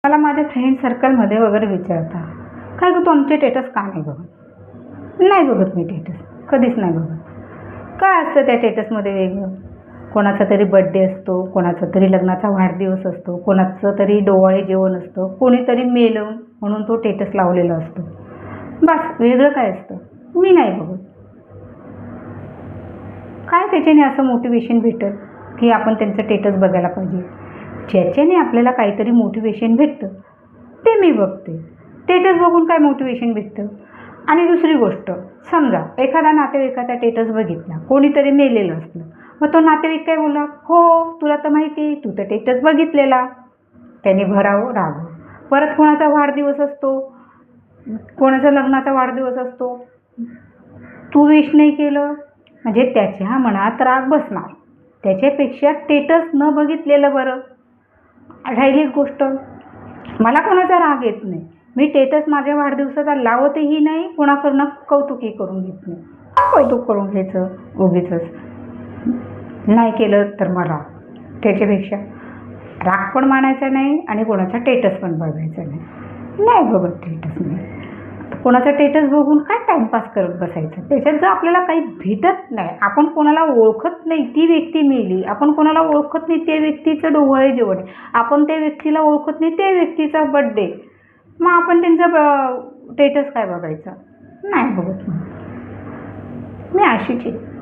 मला माझ्या फ्रेंड सर्कलमध्ये वगैरे विचारता, काय गं तू आमचे स्टेटस का नाही बघत? नाही बघत मी स्टेटस, कधीच नाही बघत. काय असतं त्या स्टेटसमध्ये वेगळं? कोणाचा तरी बड्डे असतो, कोणाचा तरी लग्नाचा वाढदिवस असतो, कोणाचं तरी डोवाळे जेवण असतं, कोणीतरी मेलं म्हणून तो स्टेटस लावलेला असतो. बस, वेगळं काय असतं? मी नाही बघत. काय त्याच्याने असं मोटिवेशन भेटल की आपण त्यांचं स्टेटस बघायला पाहिजे? ज्याच्याने आपल्याला काहीतरी मोटिवेशन भेटतं ते मी बघते. स्टेटस बघून काय मोटिवेशन भेटतं? आणि दुसरी गोष्ट, समजा एखादा नातेवाईकाचा स्टेटस बघितला, कोणीतरी मेलेलं असलं, मग तो नातेवाईक काय बोलला, हो तुला तर माहिती, तू तर स्टेटस बघितलेला. त्याने भरावं राहावं. परत कोणाचा वाढदिवस असतो, कोणाचा लग्नाचा वाढदिवस असतो, तू विश नाही केलं, म्हणजे त्याच्या मनात राग बसणार. त्याच्यापेक्षा स्टेटस न बघितलेलं बरं. राहिली एक गोष्ट, मला कोणाचा राग येत नाही. मी स्टेटस माझ्या वाढदिवसाचा लावतही नाही, कोणाकडनं कौतुकही करून घेत नाही. का कौतुक करून घ्यायचं उगीचच? नाही केलं तर मग राग. त्याच्यापेक्षा राग पण मानायचा नाही आणि कोणाचा स्टेटस पण बघायचा नाही. नाही बघत स्टेटस मी. कोणाचा स्टेटस बघून काय टाईमपास करत बसायचं? त्याच्यात जर आपल्याला काही भेटत नाही, आपण कोणाला ओळखत नाही, ती व्यक्ती मेली, आपण कोणाला ओळखत नाही, त्या व्यक्तीचं डोहाळे जेवण, आपण त्या व्यक्तीला ओळखत नाही, त्या व्यक्तीचा बड्डे, मग आपण त्यांचा स्टेटस काय बघायचं? नाही बघत मी अशीच आहे.